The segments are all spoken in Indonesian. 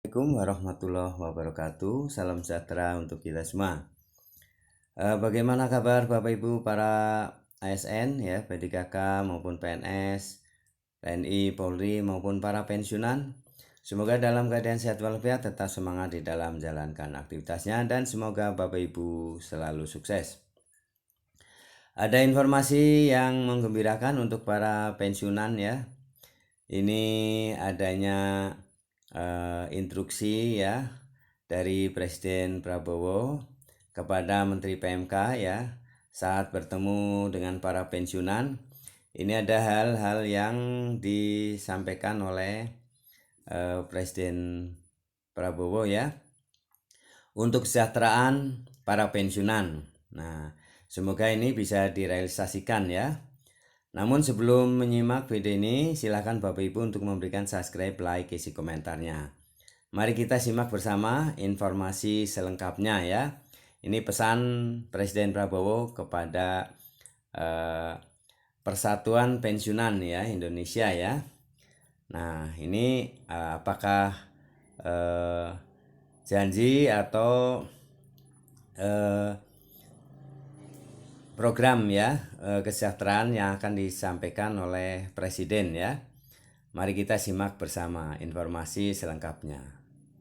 Assalamualaikum warahmatullahi wabarakatuh. Salam sejahtera untuk kita semua. Bagaimana kabar Bapak Ibu para ASN ya, PDKK maupun PNS, TNI, Polri maupun para pensiunan. Semoga dalam keadaan sehat walafiat, tetap semangat di dalam menjalankan aktivitasnya, dan semoga Bapak Ibu selalu sukses. Ada informasi yang menggembirakan untuk para pensiunan ya. Ini adanya instruksi ya dari Presiden Prabowo kepada Menteri PMK ya saat bertemu dengan para pensiunan. Ini ada hal-hal yang disampaikan oleh Presiden Prabowo ya untuk kesejahteraan para pensiunan. Nah, semoga ini bisa direalisasikan ya. Namun sebelum menyimak video ini, silakan Bapak Ibu untuk memberikan subscribe, like, isi komentarnya. Mari kita simak bersama informasi selengkapnya ya. Ini pesan Presiden Prabowo kepada Persatuan Pensiunan ya Indonesia ya. Nah, ini apakah janji atau program ya kesejahteraan yang akan disampaikan oleh Presiden ya. Mari kita simak bersama informasi selengkapnya.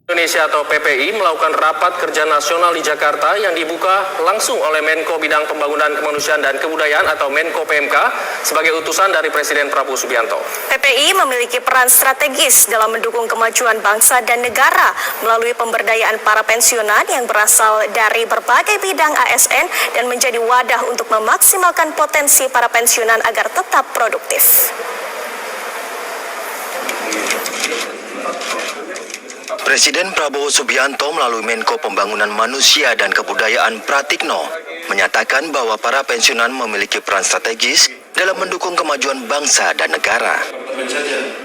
Indonesia atau PPI melakukan rapat kerja nasional di Jakarta yang dibuka langsung oleh Menko Bidang Pembangunan Kemanusiaan dan Kebudayaan atau Menko PMK sebagai utusan dari Presiden Prabowo Subianto. PPI memiliki peran strategis dalam mendukung kemajuan bangsa dan negara melalui pemberdayaan para pensiunan yang berasal dari berbagai bidang ASN dan menjadi wadah untuk memaksimalkan potensi para pensiunan agar tetap produktif. Presiden Prabowo Subianto melalui Menko Pembangunan Manusia dan Kebudayaan Pratikno menyatakan bahwa para pensiunan memiliki peran strategis dalam mendukung kemajuan bangsa dan negara.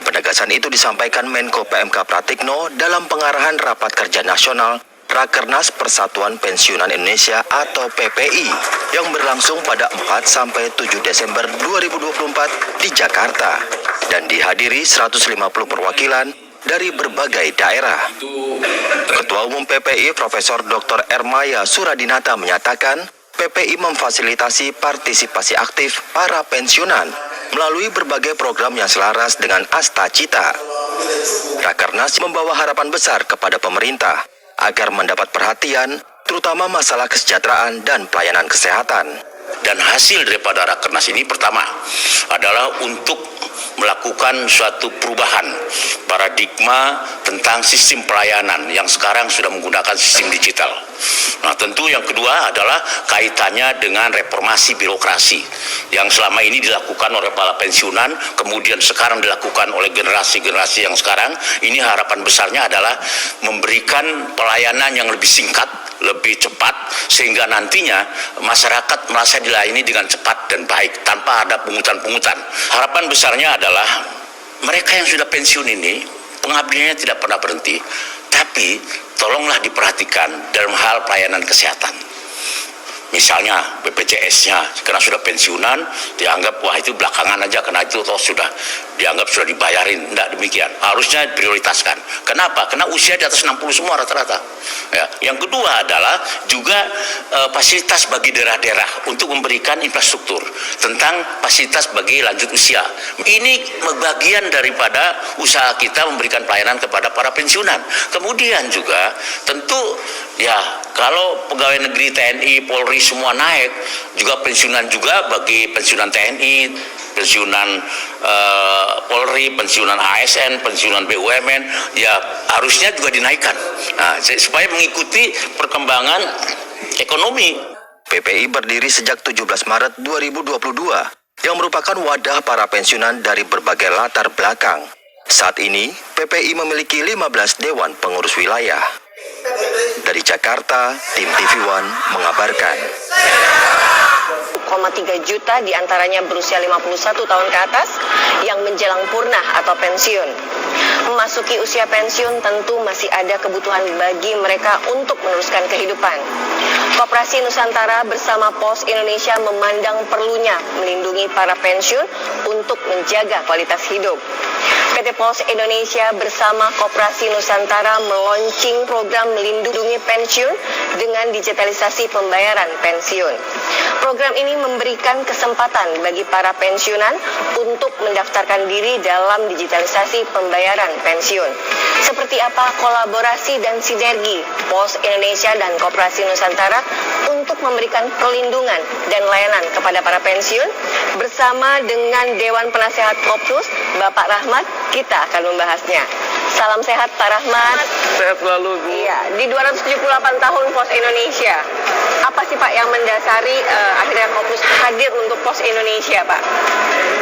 Penegasan itu disampaikan Menko PMK Pratikno dalam pengarahan Rapat Kerja Nasional Rakernas Persatuan Pensiunan Indonesia atau PPI yang berlangsung pada 4-7 Desember 2024 di Jakarta dan dihadiri 150 perwakilan dari berbagai daerah. Ketua Umum PPI Profesor Dr. Ermaya Suradinata menyatakan PPI memfasilitasi partisipasi aktif para pensiunan melalui berbagai program yang selaras dengan asta cita. Rakernas membawa harapan besar kepada pemerintah agar mendapat perhatian terutama masalah kesejahteraan dan pelayanan kesehatan. Dan hasil daripada Rakernas ini pertama adalah untuk melakukan suatu perubahan paradigma tentang sistem pelayanan yang sekarang sudah menggunakan sistem digital. Nah, tentu yang kedua adalah kaitannya dengan reformasi birokrasi yang selama ini dilakukan oleh para pensiunan, kemudian sekarang dilakukan oleh generasi-generasi yang sekarang. Ini harapan besarnya adalah memberikan pelayanan yang lebih singkat, lebih cepat, sehingga nantinya masyarakat merasa dilayani dengan cepat dan baik tanpa ada pungutan-pungutan. Harapan besarnya adalah mereka yang sudah pensiun ini pengabdiannya tidak pernah berhenti, tapi tolonglah diperhatikan dalam hal pelayanan kesehatan. Misalnya BPJS-nya karena sudah pensiunan dianggap wah itu belakangan aja karena itu toh sudah dianggap sudah dibayarin. Tidak demikian, harusnya prioritaskan. Kenapa? Karena usia di atas 60 semua rata-rata ya. Yang kedua adalah juga fasilitas bagi daerah-daerah untuk memberikan infrastruktur tentang fasilitas bagi lanjut usia. Ini bagian daripada usaha kita memberikan pelayanan kepada para pensiunan. Kemudian juga tentu ya kalau pegawai negeri TNI, Polri semua naik, juga pensiunan juga bagi pensiunan TNI, pensiunan Polri, pensiunan ASN, pensiunan BUMN, ya harusnya juga dinaikkan. Nah, supaya mengikuti perkembangan ekonomi. PPI berdiri sejak 17 Maret 2022 yang merupakan wadah para pensiunan dari berbagai latar belakang. Saat ini, PPI memiliki 15 Dewan Pengurus Wilayah. Dari Jakarta, tim TV One mengabarkan. 1,3 juta diantaranya berusia 51 tahun ke atas yang menjelang purna atau pensiun. Memasuki usia pensiun tentu masih ada kebutuhan bagi mereka untuk meneruskan kehidupan. Koperasi Nusantara bersama Pos Indonesia memandang perlunya melindungi para pensiun untuk menjaga kualitas hidup. PT Pos Indonesia bersama Koperasi Nusantara meluncing program melindungi pensiun dengan digitalisasi pembayaran pensiun. Program ini memberikan kesempatan bagi para pensiunan untuk mendaftarkan diri dalam digitalisasi pembayaran pensiun. Seperti apa kolaborasi dan sinergi Pos Indonesia dan Koperasi Nusantara untuk memberikan perlindungan dan layanan kepada para pensiun? Bersama dengan Dewan Penasehat Kopsus, Bapak Rahmat, kita akan membahasnya. Salam sehat Pak Rahmat. Sehat selalu, Bu. Iya, di 278 tahun Pos Indonesia, apa sih Pak yang mendasari akhirnya Kopsus hadir untuk Pos Indonesia, Pak?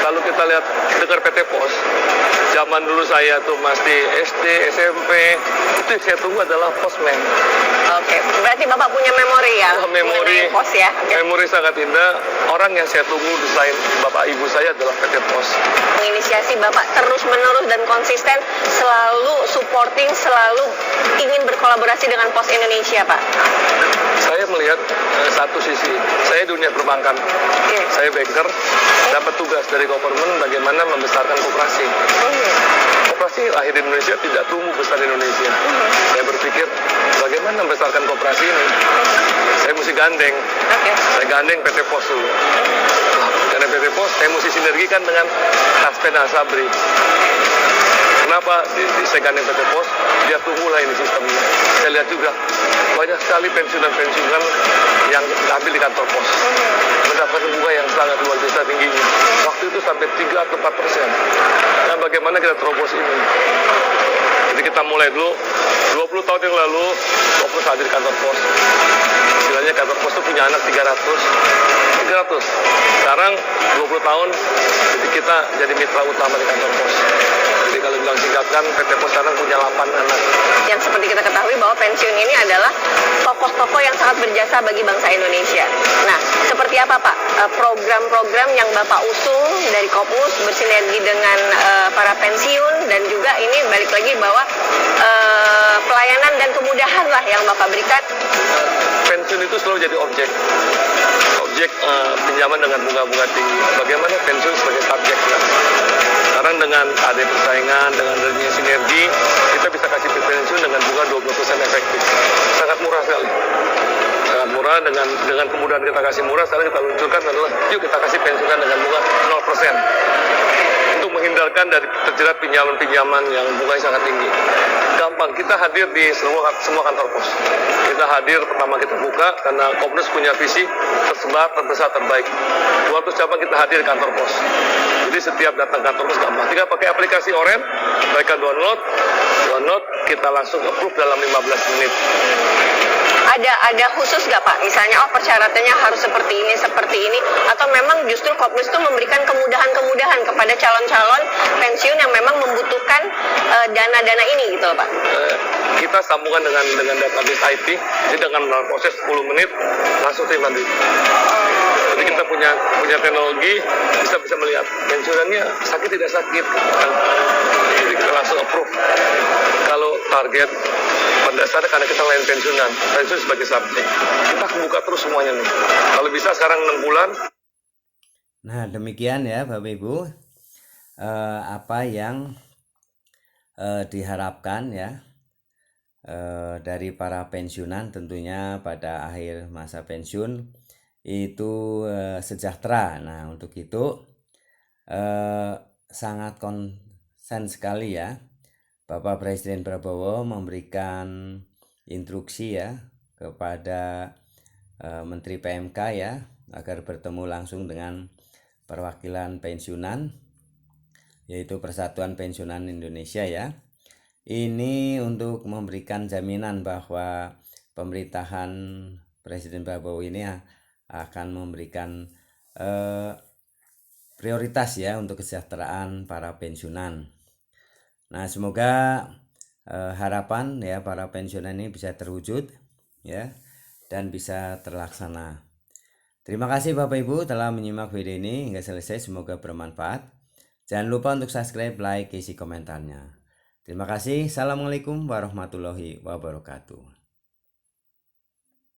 Kalau kita lihat dengar PT Pos, zaman dulu saya tuh masih SD, SMP, itu yang saya tunggu adalah Posmen. Oke, berarti Bapak punya memori ya? Memori, mengenai Pos ya? Oke. memori sangat indah. Orang yang saya tunggu selain Bapak Ibu saya adalah PT Pos. Menginisiasi Bapak terus-menerus dan konsisten, selalu supporting, selalu ingin berkolaborasi dengan Pos Indonesia, Pak. Saya melihat satu sisi, saya dunia perbankan. Oke. Saya banker, dapat tugas dari government bagaimana membesarkan koperasi. Koperasi lahir di Indonesia, tidak tumbuh besar di Indonesia. Saya berpikir, bagaimana membesarkan koperasi ini? Saya mesti gandeng. Oke. Saya gandeng PT Pos dulu. Karena PT Pos, saya mesti sinergikan dengan Taspen Asabri. Kenapa saya gandeng PT Pos? Dia tumbuhlah ini sistemnya. Saya lihat juga banyak sekali pensiunan-pensiunan yang ambil di kantor pos, mendapatkan bunga yang sangat luar biasa tingginya. Waktu itu sampai 3 atau 4%. Nah, bagaimana kita terobos ini? Jadi kita mulai dulu, 20 tahun yang lalu, fokus hadir di kantor pos. Istilahnya kantor pos itu punya anak 300. Sekarang 20 tahun, jadi kita jadi mitra utama di kantor pos. Jadi kalau bilang singkatkan, PT Pos sekarang punya 8 anak. Yang seperti kita ketahui bahwa pensiun ini adalah tokoh-tokoh yang sangat berjasa bagi bangsa Indonesia. Nah, seperti apa Pak program-program yang Bapak usung dari Kopmus bersinergi dengan para pensiun, dan juga ini balik lagi bahwa pelayanan dan kemudahan lah yang Bapak berikan. Pensiun itu selalu jadi objek pinjaman dengan bunga-bunga tinggi. Bagaimana pensiun sebagai subjeknya? Sekarang dengan ada persaingan, dengan adanya sinergi, kita bisa kasih pensiun dengan bunga 20% efektif. Sangat murah sekali. Sangat murah, dengan kemudahan kita kasih murah, sekarang kita luncurkan adalah, yuk kita kasih pensiunan dengan bunga 0%. Untuk menghindarkan dari terjerat pinjaman-pinjaman yang bunganya sangat tinggi. Gampang, kita hadir di semua kantor pos. Kita hadir, pertama kita buka, karena Kopmus punya visi tersebar, terbesar, terbaik. 200 cabang kita hadir di kantor pos. Jadi setiap datang kantor pos gampang. Tinggal pakai aplikasi Oren, mereka download, kita langsung approve dalam 15 menit. Ada khusus nggak Pak? Misalnya, persyaratannya harus seperti ini, atau memang justru Kopmus itu memberikan kemudahan-kemudahan kepada calon-calon pensiun yang memang membutuhkan dana-dana ini gitu Pak? Kita sambungan dengan database IT, jadi dengan proses 10 menit langsung terima duit. Jadi kita punya teknologi, bisa melihat pensiunannya sakit tidak sakit. Jadi kita langsung approve. Kalau target pada dasarnya karena kita lain pensiun sebagai subjek, kita buka terus semuanya nih. Kalau bisa sekarang 6 bulan. Nah, demikian ya Bapak Ibu, apa yang diharapkan ya dari para pensiunan, tentunya pada akhir masa pensiun itu sejahtera. Nah, untuk itu sangat konsen sekali ya Bapak Presiden Prabowo memberikan instruksi ya kepada Menteri PMK ya, agar bertemu langsung dengan perwakilan pensiunan, yaitu Persatuan Pensiunan Indonesia ya. Ini untuk memberikan jaminan bahwa pemerintahan Presiden Prabowo ini akan memberikan prioritas ya untuk kesejahteraan para pensiunan. Nah, semoga harapan ya para pensiunan ini bisa terwujud ya, dan bisa terlaksana. Terima kasih Bapak Ibu telah menyimak video ini hingga selesai, semoga bermanfaat. Jangan lupa untuk subscribe, like, isi komentarnya. Terima kasih. Assalamualaikum warahmatullahi wabarakatuh.